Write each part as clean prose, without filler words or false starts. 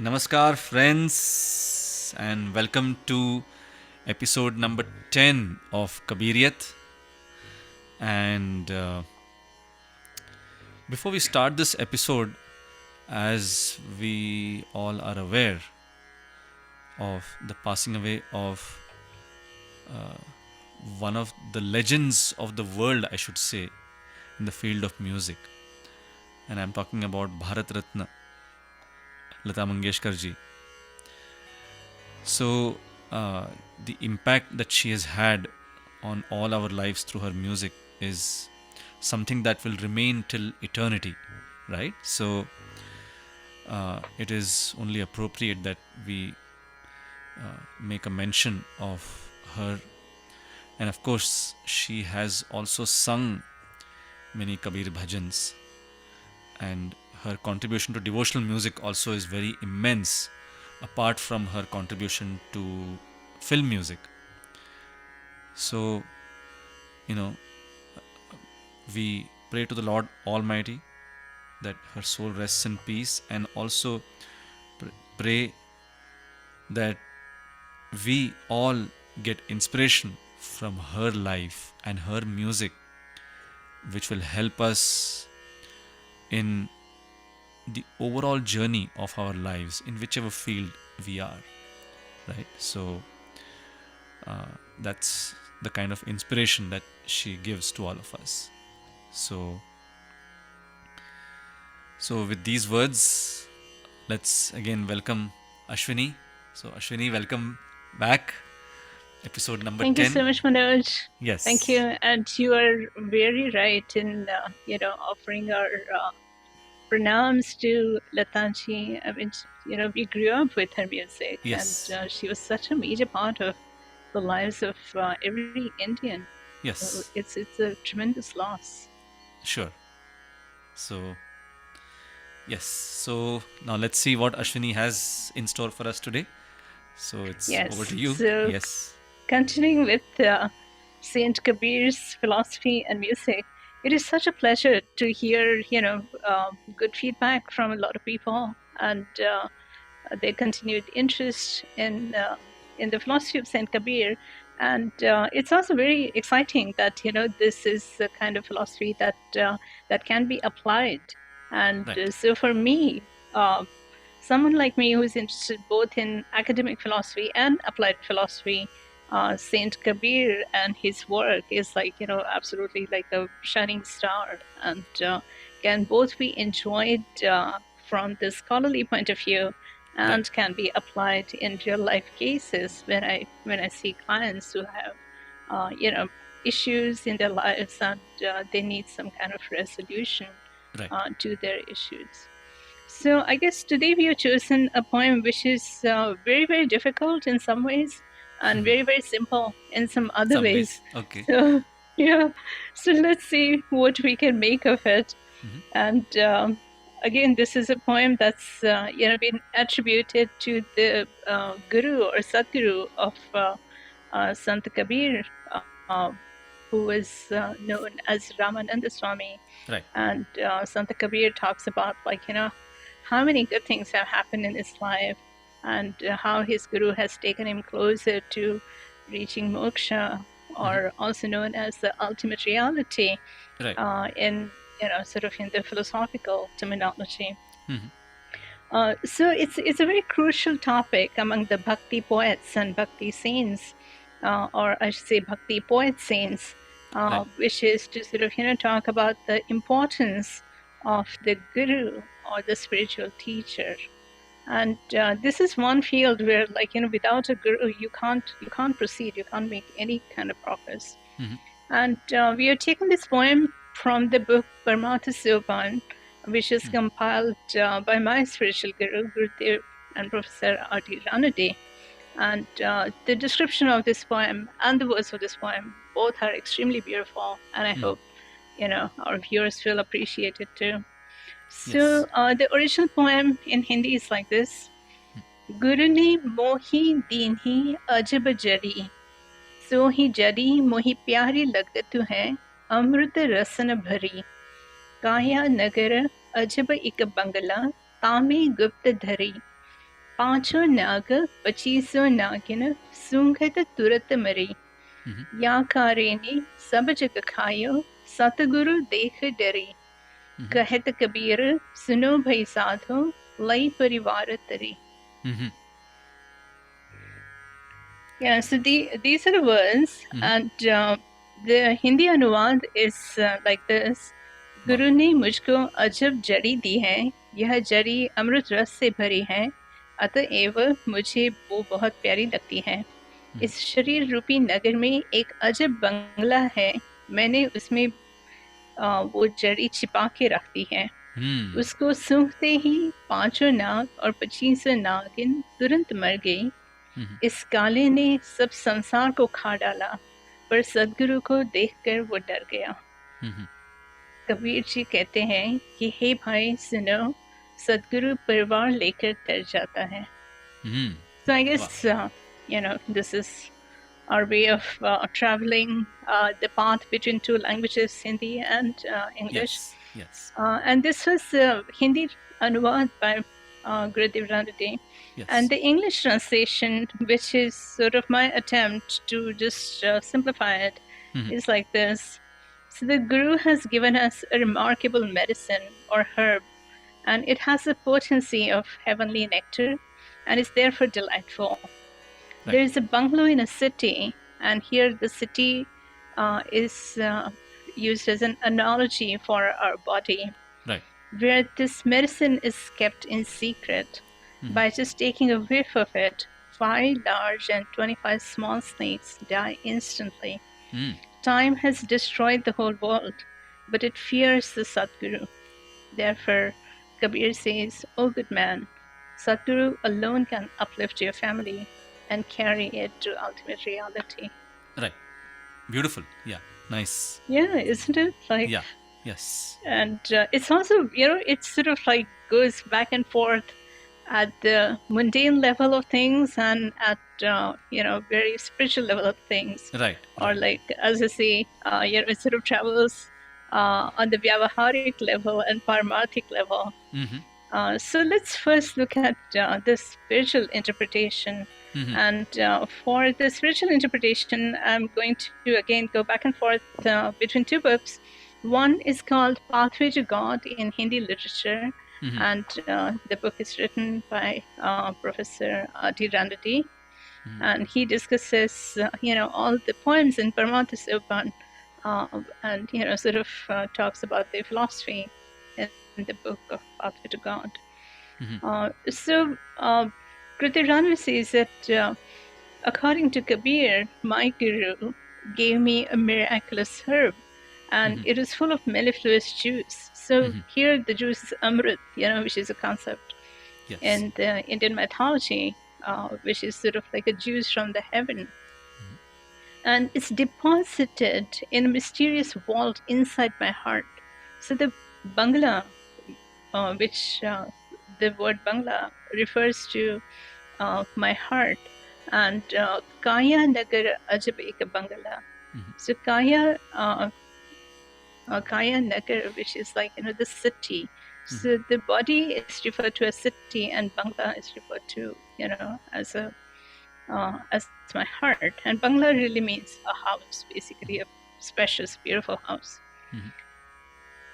Namaskar, friends, and welcome to episode number 10 of Kabiriyat. And before we start this episode, as we all are aware of the passing away of one of the legends of the world, I should say, in the field of music. And I'm talking about Bharat Ratna, Lata Mangeshkar ji. So, the impact that she has had on all our lives through her music is something that will remain till eternity, right? So, it is only appropriate that we make a mention of her. And of course, she has also sung many Kabir bhajans, and her contribution to devotional music also is very immense, apart from her contribution to film music. So, you know, we pray to the Lord Almighty that her soul rests in peace, and also pray that we all get inspiration from her life and her music, which will help us in the overall journey of our lives in whichever field we are, right? So that's the kind of inspiration that she gives to all of us. So with these words, let's again welcome Ashwini. So Ashwini, welcome back. Episode number Thank you 10. so much, Manoj. Thank Yes. you. And you are very right in, offering our pranams to Latanji. I mean, we grew up with her music, and Yes. she was such a major part of the lives of every Indian. So Yes. it's a tremendous loss. Sure. So, yes. So now let's see what Ashwini has in store for us today. So it's over to Yes. you. So Yes. continuing with Saint Kabir's philosophy and music, it is such a pleasure to hear, good feedback from a lot of people and their continued interest in the philosophy of Saint Kabir. And it's also very exciting that this is the kind of philosophy that that can be applied. And Right. so for me, someone like me who's interested both in academic philosophy and applied philosophy, Saint Kabir and his work is like, absolutely like a shining star, and can both be enjoyed from the scholarly point of view Right. and can be applied in real life cases when I see clients who have, issues in their lives and they need some kind of resolution Right. to their issues. So I guess today we have chosen a poem which is very, very difficult in some ways and very, very simple in some other Some ways. ways. Okay. So, yeah, so let's see what we can make of it. And again, this is a poem that's been attributed to the guru or Sadguru of Sant Kabir, uh, who was known as Ramananda Swami. Right. And Sant Kabir talks about, how many good things have happened in his life, and how his guru has taken him closer to reaching moksha, or also known as the ultimate reality Right. in sort of in the philosophical terminology. Mhm. So it's a very crucial topic among the bhakti poets and bhakti saints, or I should say bhakti poet saints, Right. which is to sort of talk about the importance of the guru or the spiritual teacher. And this is one field where, without a guru, you can't proceed, you can't make any kind of progress. And we have taken this poem from the book Parmatha Sopan, which is compiled by my spiritual guru, Gurudev and Professor R.T. Ranade. And the description of this poem and the words of this poem both are extremely beautiful, and I hope our viewers will appreciate it too. So Yes. the original poem in Hindi is like this: Guru ne mohi deenhi ajab jari, सो ही जरी मोहि प्यारी लगत है अमृत रसन भरी काया नगर अजब इक बंगला तामे गुप्त धरी पांचों नाग 2500 नागिन सूंघत तुरत मरी या कारेनी सब जग खायो सतगुरु देख डरी कहत कबीर सुनो भई साधो लई परिवार तरी. Yeah, so these are the words, and the Hindi अनुवाद is like this. गुरु ने मुझको अजब जड़ी दी है, यह जड़ी अमृत रस से भरी है, अतएव मुझे वो बहुत प्यारी लगती है. इस शरीर रूपी नगर में एक अजब बंगला है, मैंने उसमें वो जड़ी छिपा के रख दी है. उसको सूंघते ही पांचों नाग और 25 नागिन तुरंत मर गई. इस काले ने सब संसार को खा डाला, पर सदगुरु को देखकर वो डर गया. कबीर जी कहते हैं कि हे भाई सुनो, सदगुरु परिवार लेकर तर जाता है. So I guess this is our way of traveling the path between two languages, Hindi and English. Yes. And this was Hindi anuvad by Gurudev Ranade. Yes. And the English translation, which is sort of my attempt to just simplify it, is like this. So the Guru has given us a remarkable medicine or herb, and it has the potency of heavenly nectar and is therefore delightful. Right. There is a bungalow in a city, and here the city is used as an analogy for our body, right, where this medicine is kept in secret. By just taking a whiff of it, 5 large and 25 small snakes die instantly. Time has destroyed the whole world, but it fears the Sadguru. Therefore, Kabir says, "O good man, Sadguru alone can uplift your family and carry it to ultimate reality." Right. Beautiful. Yeah. Nice. Yeah, isn't it? Like, yeah. Yes. And it's also, it sort of like goes back and forth at the mundane level of things and at, very spiritual level of things. Right. Or like, as I say, it sort of travels on the vyavaharik level and paramarthik level. So let's first look at the spiritual interpretation. And for the spiritual interpretation, I'm going to again go back and forth between two books. One is called Pathway to God in Hindi Literature, and the book is written by Professor D. Randati, and he discusses, all the poems in Paramartha Sopan, and sort of talks about the philosophy in the book of Pathway to God. So Gurudev Ranvi says that according to Kabir, my guru gave me a miraculous herb, and it is full of mellifluous juice. So here the juice is amrit, which is a concept in the Indian mythology, which is sort of like a juice from the heaven. And it's deposited in a mysterious vault inside my heart. So the Bangla, which the word Bangla refers to my heart, and Kaya Nagar Ajab Eka Bangala. So Kaya Nagar, which is like, the city. So the body is referred to as city, and Bangla is referred to, as my heart. And Bangla really means a house, basically a spacious, beautiful house.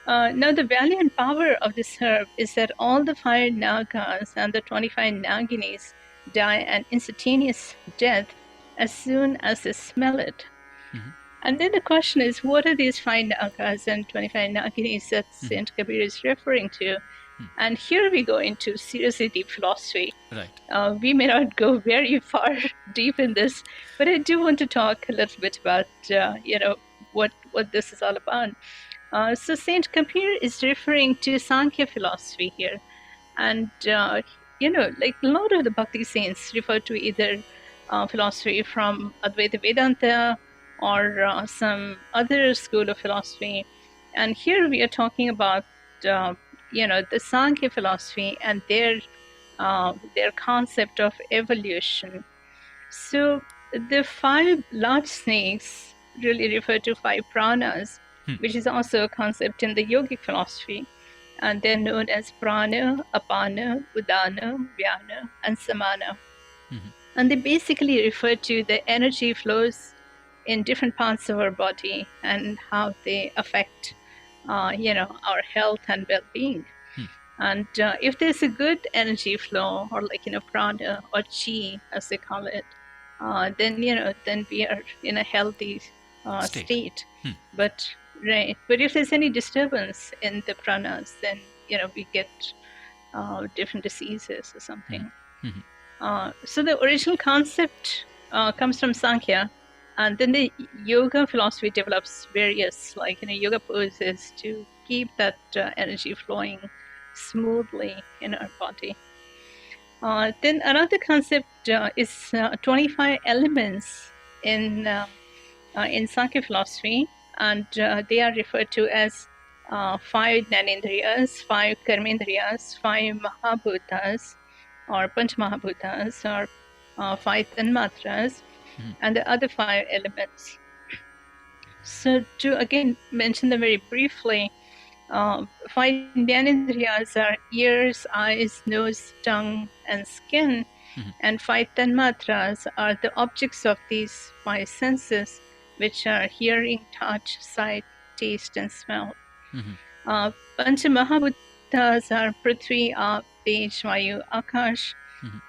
Now the value and power of this herb is that all the 5 Nagas and the 25 Naginis die an instantaneous death as soon as they smell it. And then the question is, what are these 5 Nagas and 25 Naginis that Saint Kabir is referring to? And here we go into seriously deep philosophy. Right. We may not go very far deep in this, but I do want to talk a little bit about, what this is all about. So Saint Kabir is referring to Sankhya philosophy here. And, like a lot of the Bhakti saints refer to either philosophy from Advaita Vedanta or some other school of philosophy. And here we are talking about, the Sankhya philosophy and their concept of evolution. So the 5 large snakes really refer to 5 pranas, which is also a concept in the yogic philosophy. and they're known as prana, apana, udana, vyana, and samana. And they basically refer to the energy flows in different parts of our body and how they affect, our health and well-being. And if there's a good energy flow, or prana or chi, as they call it, then we are in a healthy state. But if there's any disturbance in the pranas, then we get different diseases or something. So the original concept comes from Sankhya, and then the yoga philosophy develops various yoga poses to keep that energy flowing smoothly in our body. Then another concept is 25 elements in Sankhya philosophy, and they are referred to as 5 Jnanendriyas, 5 Karmendriyas, 5 Mahabhutas, or Panch Mahabhutas, or 5 Tanmatras, and the other 5 elements. So to again mention them very briefly, 5 Jnanendriyas are ears, eyes, nose, tongue, and skin, and 5 Tanmatras are the objects of these 5 senses, which are hearing, touch, sight, taste, and smell. Pancha Mahabhutas are Prithvi, Aap, Tej, Vayu, Akash,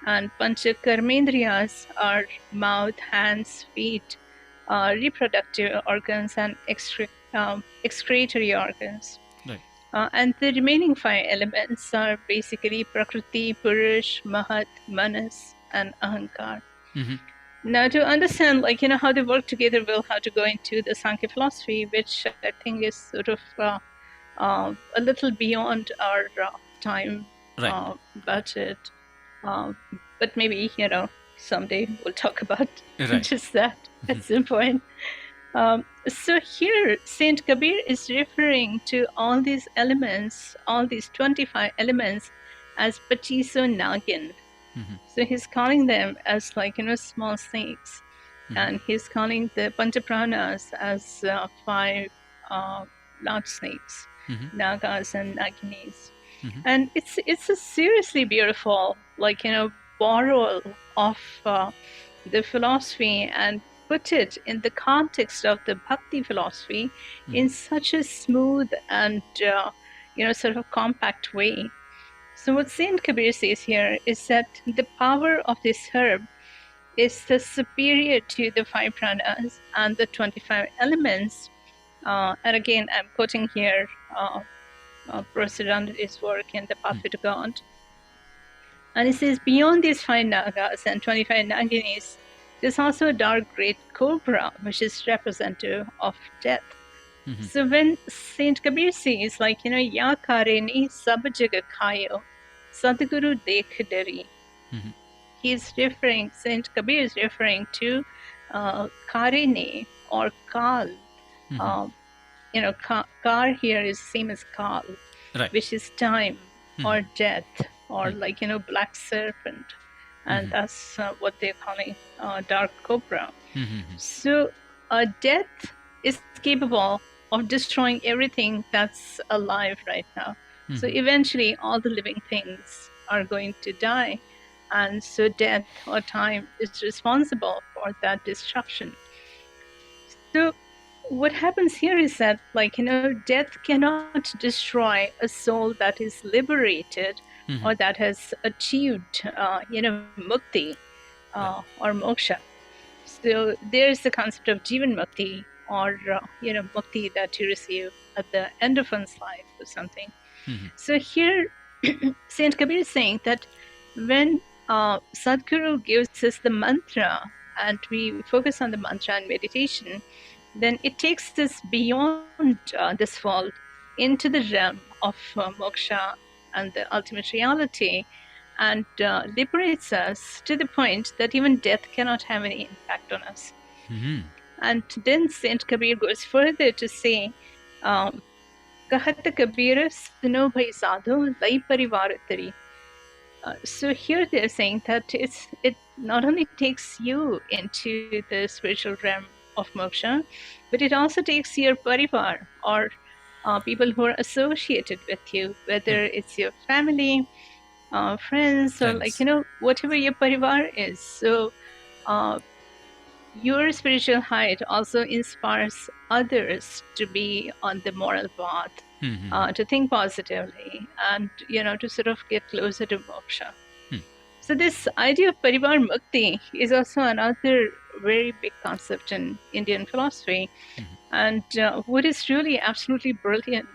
and Pancha Karmendriyas are mouth, hands, feet, reproductive organs, and excretory organs. And the remaining 5 elements are basically Prakriti, Purush, Mahat, Manas, and Ahankar. Now, to understand, how they work together, we'll have to go into the Sankhya philosophy, which I think is sort of a little beyond our time budget. But maybe, someday we'll talk about just that at some point. So here, Saint Kabir is referring to all these elements, all these 25 elements, as Pachiso Nagin. So he's calling them as small snakes, and he's calling the Panchapranas as 5 large snakes, Nagas and Naginis. And it's a seriously beautiful borrow of the philosophy and put it in the context of the bhakti philosophy in such a smooth and sort of compact way. So what Saint Kabir says here is that the power of this herb is superior to the 5 pranas and the 25 elements. And again, I'm quoting here Professor Randi's work in The Pathway to God. And it says, beyond these 5 nagas and 25 naginis, there's also a dark great cobra, which is representative of death. So when Saint Kabir says, Ya kareni sab jaga khayo, Sadguru dekh dari. Saint Kabir is referring to karene or kal. Kar here is same as kal, which is time or death, or black serpent. And that's what they're calling dark cobra. So death is capable of destroying everything that's alive right now. So eventually all the living things are going to die. And so death or time is responsible for that destruction. So what happens here is that death cannot destroy a soul that is liberated or that has achieved mukti or moksha. So there's the concept of jivan mukti, or mukti that you receive at the end of one's life or something. So here Saint Kabir is saying that when Sadhguru gives us the mantra and we focus on the mantra and meditation, then it takes us beyond this world into the realm of moksha and the ultimate reality, and liberates us to the point that even death cannot have any impact on us. And then Saint Kabir goes further to say, Kahat Kabir suno bhai sadhu lai parivar tari. So here they're saying that it not only takes you into the spiritual realm of moksha, but it also takes your parivar or people who are associated with you, whether it's your family, friends, or Friends. whatever your parivar is. So your spiritual height also inspires others to be on the moral path, to think positively, and to sort of get closer to moksha. So this idea of parivar mukti is also another very big concept in Indian philosophy. And what is really absolutely brilliant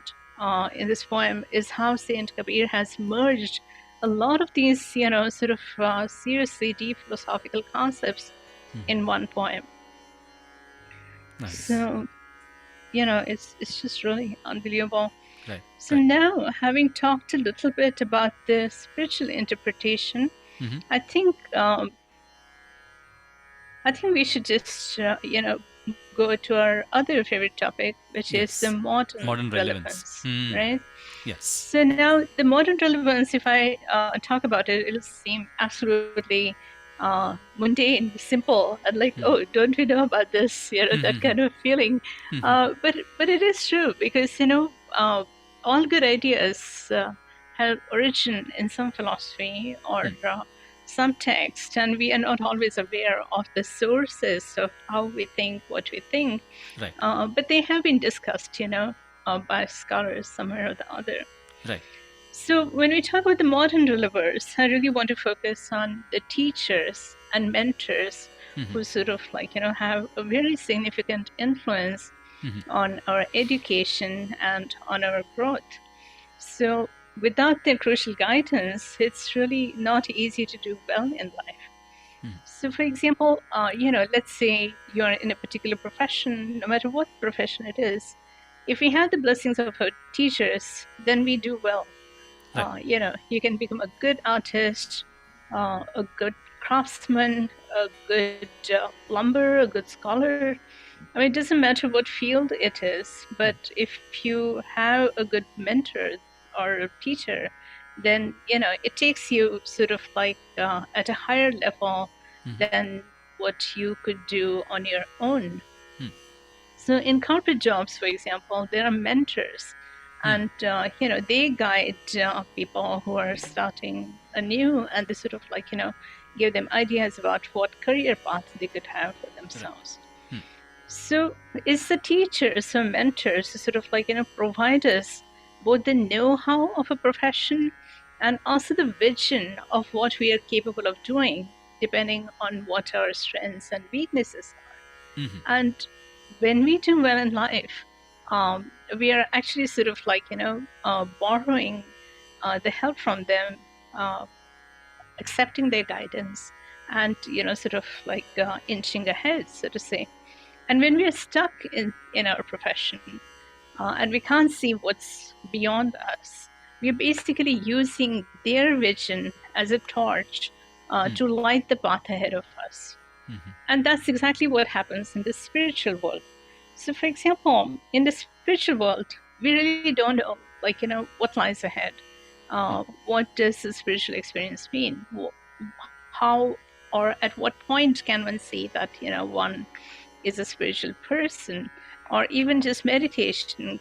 in this poem is how Saint Kabir has merged a lot of these, sort of seriously deep philosophical concepts in one poem. Nice. So, it's just really unbelievable. Right. So Right. now, having talked a little bit about the spiritual interpretation, I think we should just go to our other favorite topic, which is the Yes. modern Modern relevance. relevance, right? Yes. So now the modern relevance, if I talk about it, it'll seem absolutely mundane, simple, and like, oh, don't we know about this? That kind of feeling. But it is true because all good ideas have origin in some philosophy or some text, and we are not always aware of the sources of how we think what we think. Right. But they have been discussed, by scholars somewhere or the other. Right. So when we talk about the modern relevers, I really want to focus on the teachers and mentors who sort of have a very significant influence on our education and on our growth. So without their crucial guidance, it's really not easy to do well in life. So for example, let's say you're in a particular profession, no matter what profession it is. If we have the blessings of our teachers, then we do well. Right. You can become a good artist, a good craftsman, a good plumber, a good scholar. I mean, it doesn't matter what field it is, but if you have a good mentor or a teacher, then it takes you sort of at a higher level than what you could do on your own. So in corporate jobs, for example, there are mentors, and they guide people who are starting anew, and they sort of give them ideas about what career path they could have for themselves. So it's the teachers or mentors who sort of provide us both the know-how of a profession and also the vision of what we are capable of doing, depending on what our strengths and weaknesses are. And when we do well in life, we are actually sort of borrowing the help from them, uh, accepting their guidance, and sort of inching ahead, so to say. And when we are stuck in our profession, and we can't see what's beyond us, we're basically using their vision as a torch to light the path ahead of us. And that's exactly what happens in the spiritual world. So, for example, in the spiritual world, we really don't know, what lies ahead. What does the spiritual experience mean? How or at what point can one see that, one is a spiritual person? Or even just meditation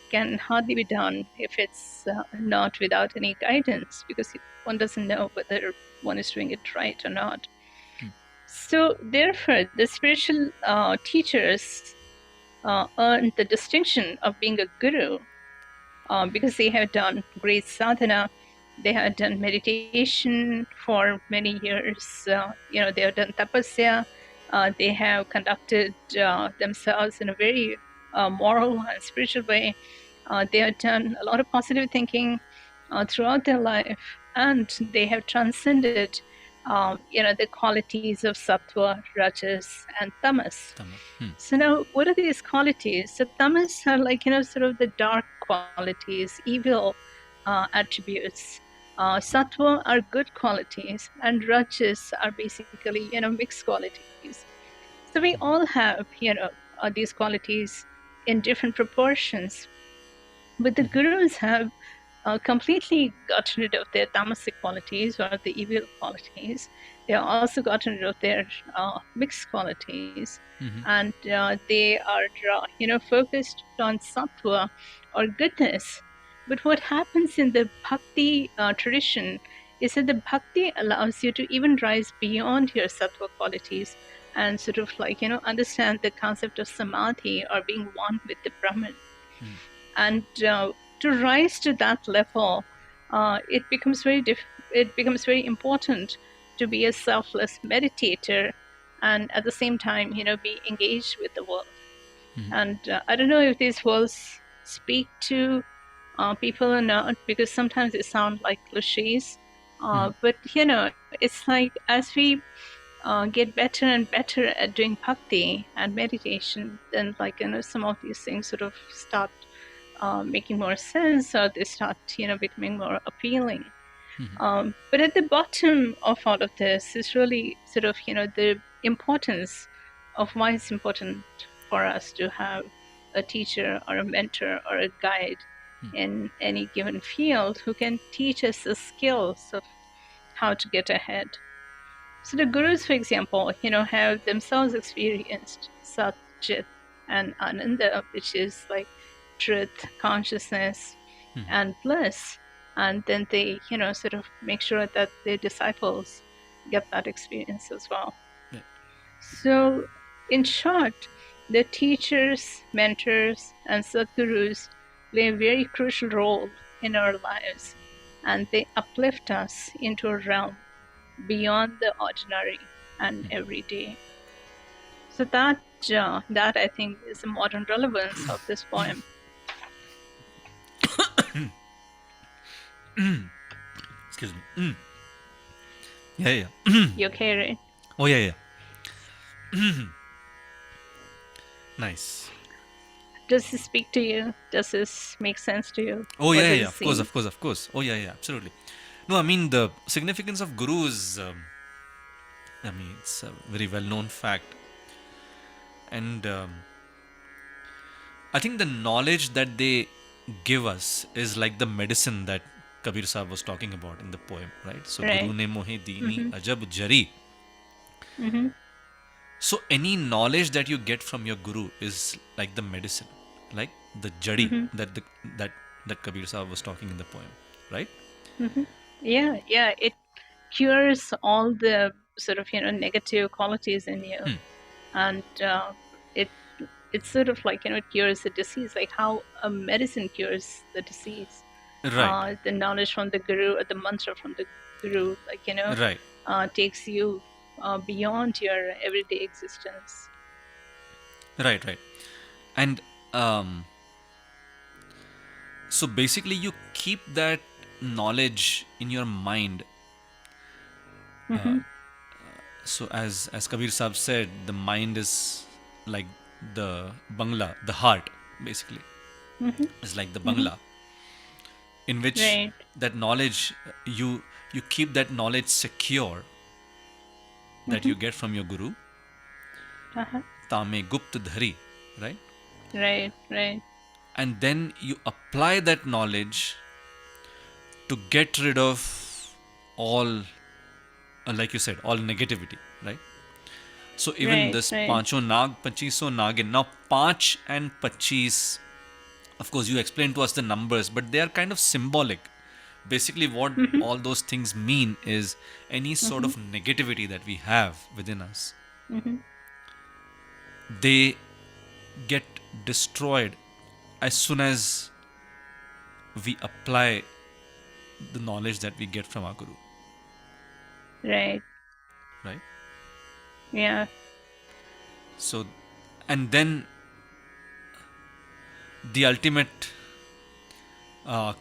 can hardly be done if it's not without any guidance, because one doesn't know whether one is doing it right or not. So, therefore, the spiritual teachers earned the distinction of being a guru because they have done great sadhana, they have done meditation for many years, they have done tapasya, they have conducted themselves in a very moral and spiritual way. They have done a lot of positive thinking throughout their life, and they have transcended the qualities of sattva, rajas, and tamas. So now, what are these qualities? So tamas are sort of the dark qualities, evil attributes. Sattva are good qualities, and rajas are basically mixed qualities. So we all have these qualities in different proportions, but the gurus have completely gotten rid of their tamasic qualities or the evil qualities. They have also gotten rid of their mixed qualities, and they are focused on sattva or goodness. But what happens in the bhakti tradition is that the bhakti allows you to even rise beyond your sattva qualities and sort of like, understand the concept of samadhi or being one with the Brahman. And to rise to that level, it becomes very important to be a selfless meditator and at the same time, be engaged with the world. And I don't know if these words speak to people or not, because sometimes it sounds like cliches. But it's like as we get better and better at doing bhakti and meditation, then some of these things sort of start making more sense, or they start becoming more appealing. But at the bottom of all of this is really sort of the importance of why it's important for us to have a teacher or a mentor or a guide in any given field who can teach us the skills of how to get ahead. So the gurus, for example, have themselves experienced Sat, Chit, and Ananda, which is like truth, consciousness, and bliss. And then they, sort of make sure that their disciples get that experience as well. Right. So, in short, the teachers, mentors, and Sadgurus play a very crucial role in our lives, and they uplift us into a realm beyond the ordinary and everyday. So that I think is the modern relevance of this poem. Excuse me. Yeah, yeah. You okay, right? Oh, yeah, yeah. Nice. Does this speak to you? Does this make sense to you? Oh, What yeah, does yeah. it Of course, seem? of course, of course. Oh, yeah, yeah. Absolutely. No, I mean, the significance of gurus, I mean, it's a very well known fact. And I think the knowledge that they give us is like the medicine that Kabir Sahib was talking about in the poem, right? So, Guru Right. ne mohe dini Mm-hmm. ajab jari. Mm-hmm. So, any knowledge that you get from your guru is like the medicine, like the jari Mm-hmm. that Kabir Sahib was talking in the poem, right? Mm-hmm. Yeah, yeah. It cures all the sort of negative qualities in you, and it it's sort of like it cures the disease, like how a medicine cures the disease. Right, The knowledge from the guru or the mantra from the guru, right, takes you beyond your everyday existence. right. And um, so basically, you keep that knowledge in your mind. Mm-hmm. So as Kabir Sahib said, the mind is like the bangla, the heart, basically, Mm-hmm. is like the Mm-hmm. bangla, in which Right. that knowledge you keep that knowledge secure that Mm-hmm. you get from your guru. Uh-huh. Tame gupt dhari, right? Right. Right. And then you apply that knowledge to get rid of all, like you said, all negativity, right? So even Right. this Right. pancho nag, pachiso nagin. Now, panch and pachis, of course, you explained to us the numbers, but they are kind of symbolic. Basically, what Mm-hmm. all those things mean is any sort Mm-hmm. of negativity that we have within us, Mm-hmm. they get destroyed as soon as we apply the knowledge that we get from our guru, Right. right? Yeah. So, and then the ultimate uh,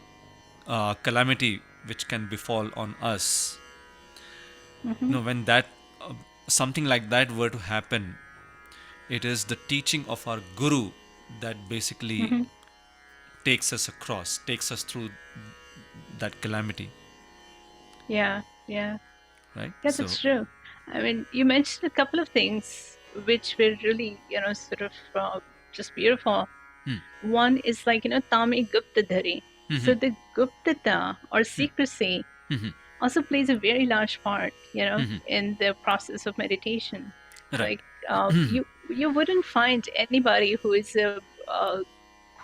calamity which can befall on us, Mm-hmm. when that something like that were to happen, it is the teaching of our guru that basically Mm-hmm. takes us across, takes us through that calamity, Yeah. Yeah. right? Yeah. So, That's true. I mean, you mentioned a couple of things which were really, sort of just beautiful. One is like, Tami Guptadhari. So the Guptata or secrecy also plays a very large part, in the process of meditation. right, Like you wouldn't find anybody who is a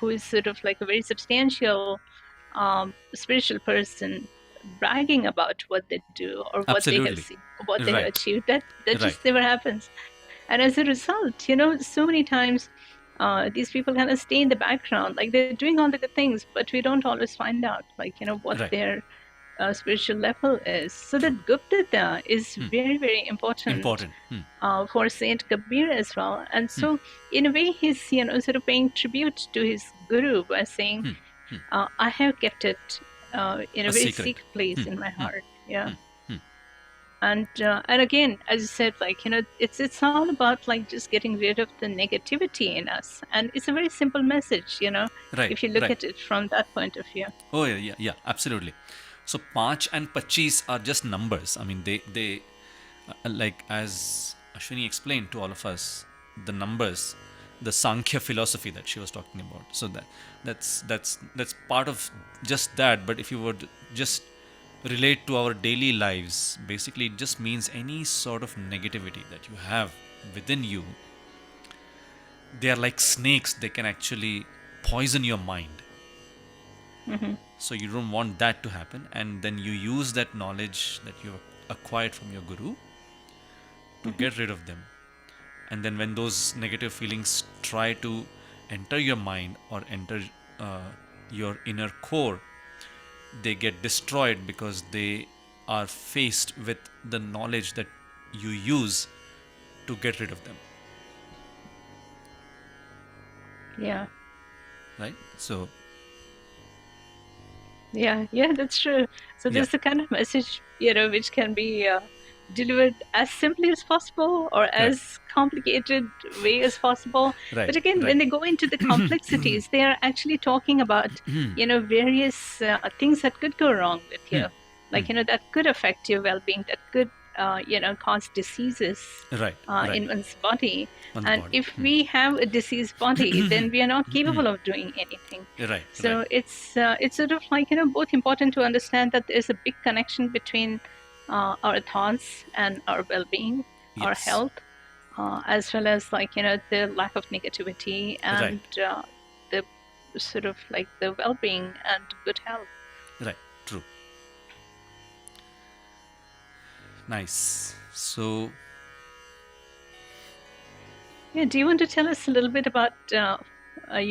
who is sort of like a very substantial spiritual person bragging about what they do or what they have Absolutely. seen, what they have Right. achieved. That Right. just never happens. And as a result, so many times these people kind of stay in the background, like they're doing all the good things, but we don't always find out, like, what Right. their spiritual level is. So True. that Guptata is very, very important Important. for Saint Kabir as well. And Hmm. so, in a way, he's sort of paying tribute to his guru by saying, "I have kept it in a A very secret. secret place in my heart." Yeah. Hmm. And again, as you said, like, it's all about like just getting rid of the negativity in us, and it's a very simple message, Right. if you look Right. at it from that point of view. Oh yeah, yeah, yeah, absolutely. So Panch and Pachis are just numbers. I mean, they like as Ashwini explained to all of us, the numbers, the Sankhya philosophy that she was talking about. So that's part of just that. But if you would just relate to our daily lives, basically it just means any sort of negativity that you have within you, they are like snakes. They can actually poison your mind. Hmm. So you don't want that to happen, and then you use that knowledge that you acquired from your guru to Hmm. get rid of them. And then when those negative feelings try to enter your mind or enter uh, your inner core, they get destroyed because they are faced with the knowledge that you use to get rid of them. Yeah. Right? So Yeah, that's true. So yeah. there's the kind of message, which can be delivered as simply as possible or Right. as complicated way as possible. Right. But again, Right. when they go into the complexities, they are actually talking about, various things that could go wrong with you, like, that could affect your well-being, that could, cause diseases Right. Right. in one's body. On the And body. if we have a diseased body, then we are not capable of doing anything. Right. Right. So it's sort of like, both important to understand that there's a big connection between our thoughts and our well-being, our Yes. health, as well as like, the lack of negativity Right. and the sort of like the well-being and good health. Right. True. Nice. So Yeah, do you want to tell us a little bit about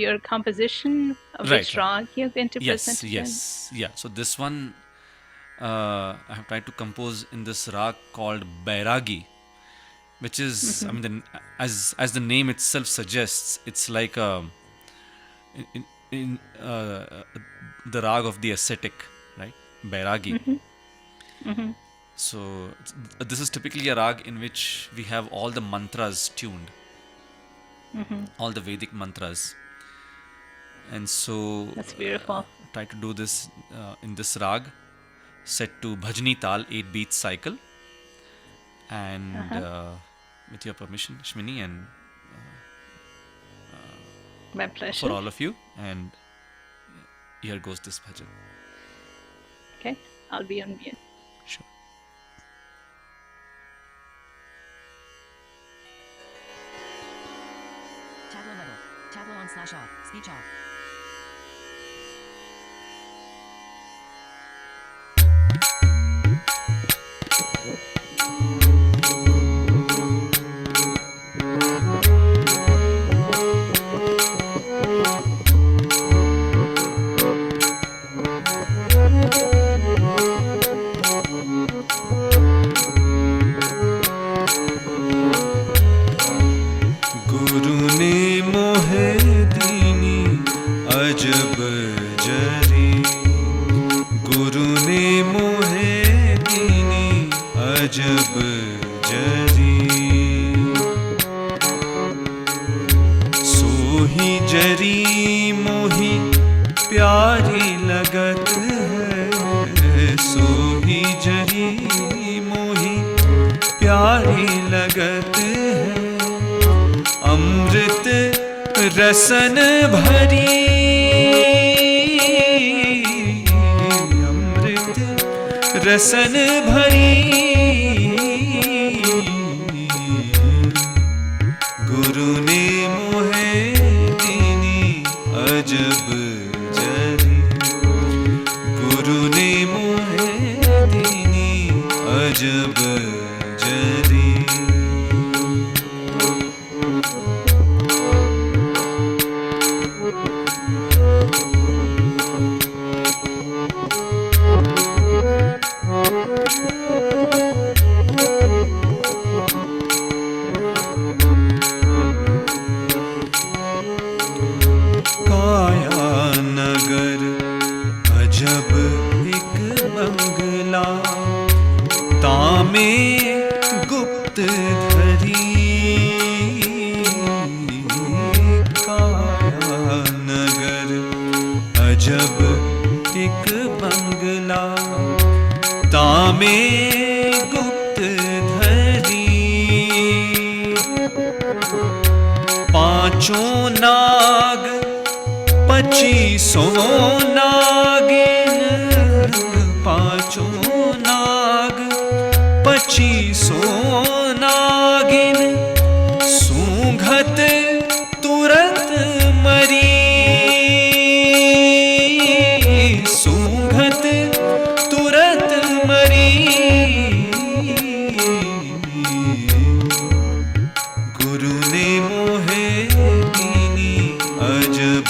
your composition, right. which Right. rag you're going to Yes. present it in? Yes. Yeah. So this one I have tried to compose in this rag called Bairagi, which is, I Mm-hmm. mean, as the name itself suggests, it's like in the rag of the ascetic, right? Bairagi. Mm-hmm. Mm-hmm. So this is typically a rag in which we have all the mantras tuned, Mm-hmm. all the Vedic mantras, and so That's beautiful. try to do this in this rag set to bhajni tal 8 beat cycle, and Uh-huh. with your permission, Shmini, and My for pleasure. all of you, and here goes this bhajan. Okay, I'll be on mute. Sure. Tableau level. Tableau on/off. Speech off. गुरु ने मोहे दीनी अजब जरी गुरु ने मोहे दीनी अजब जरी सोही जरी मोही प्यारी लगत है सोही जरी मोही प्यारी लगत है अमृत रसन भरी अमृत रसन भरी गुरु ने मोहे दीनी अजब अजब जरी। काया नगर अजब एक बंगला, तामे गुप्त धरी। काया नगर अजब एक बंगला, तामे गुप्त धरी। पांचों नाग 25 नागिन, पांचों नाग 25 नागिन, सूंघत तुरंत मरी। सूंघत तुरंत मरी। गुरु ने मोहे दीनी अजब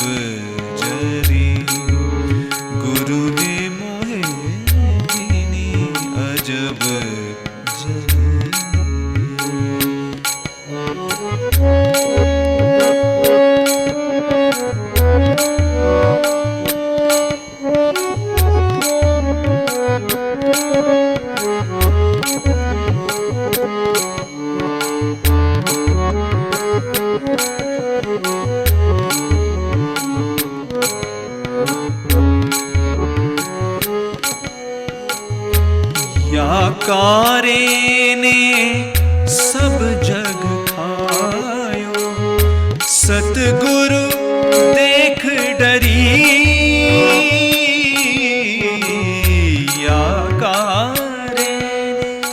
जरी। गुरु ने मोहे दीनी अजब जरी। याकारे ने सब जग खायो, सतगुरु देख डरी। याकारे ने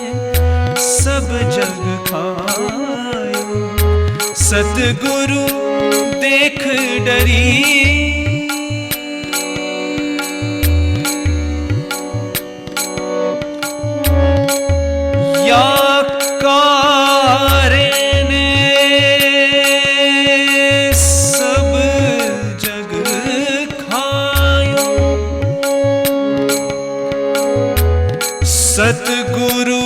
सब जग खायो, सतगुरु देख डरी। याकारे ने सब जग खायो, सतगुरु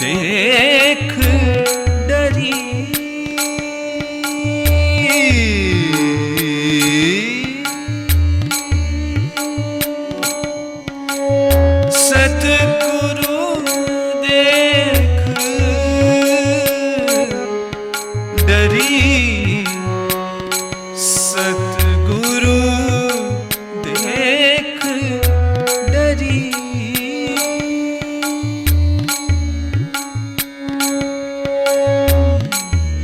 देख डरी। सतगुरु देख डरी। सतगुरु देख डरी।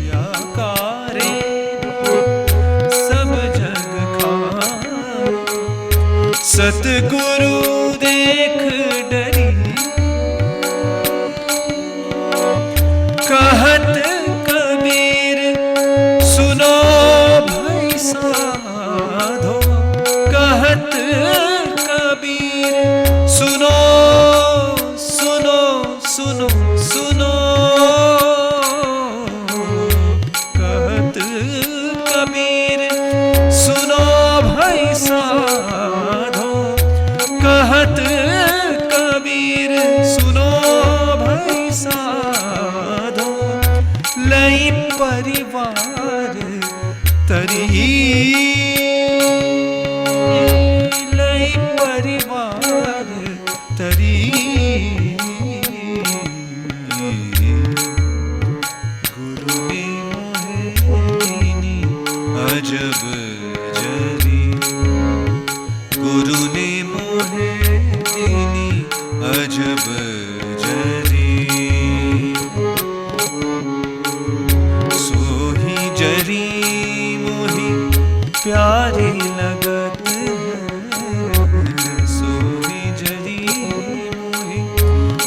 याकारे सब जग खायो, सतगुरु देख डरी। कहत कबीर सुनो भाई साधो। कहत कबीर सुनो सुनो सुनो सुनो। कहत कबीर सुनो भाई साधो। कहत कबीर सुनो भाई साधो। लई परिवार तरी। लई परिवार तरी। गुरु ने मोहे दीनी अजब जरी। गुरु ने मोहे दीनी अजब जरी। सोही जरी मोही प्यारी लगत है। सोही जरी मोही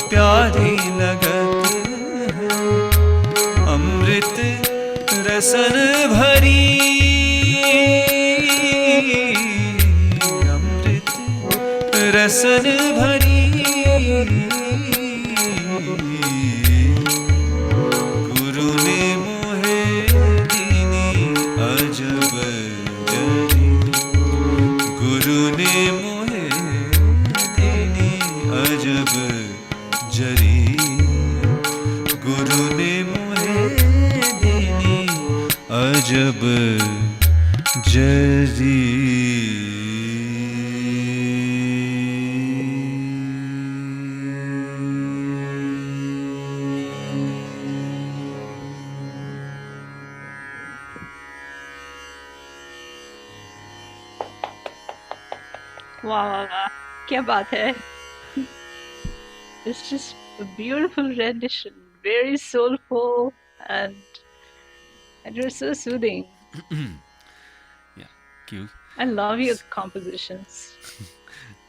प्यारी लगत है। अमृत रसन भरी। अमृत रसन भरी गुरु ने मोहे दीनी अजब जरी गुरु ने मोहे दीनी अजब जरी गुरु ने मोहे दीनी अजब जरी वाह वाह वाह, क्या बात है. It's just a beautiful rendition, very soulful, and it was so soothing. Yeah, cute. I love your compositions.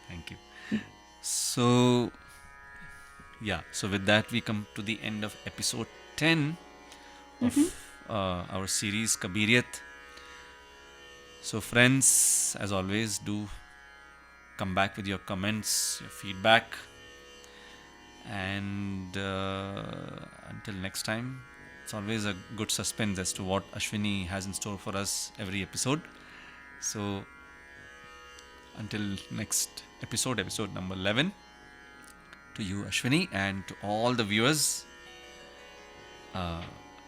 Thank you. So, yeah, so with that, we come to the end of episode 10 of our series Kabiriyat. So, friends, as always, do come back with your comments, your feedback. And until next time, it's always a good suspense as to what Ashwini has in store for us every episode. So, until next episode, episode number 11, to you, Ashwini, and to all the viewers,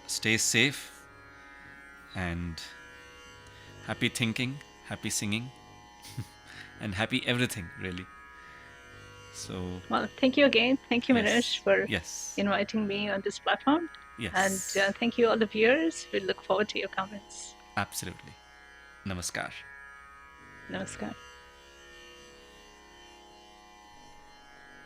stay safe and happy thinking, happy singing, and happy everything, really. So, Well, thank you again. Thank you, Yes. Manoj, for yes, inviting me on this platform. yes, And thank you, all the viewers. We look forward to your comments. absolutely. Namaskar. Namaskar.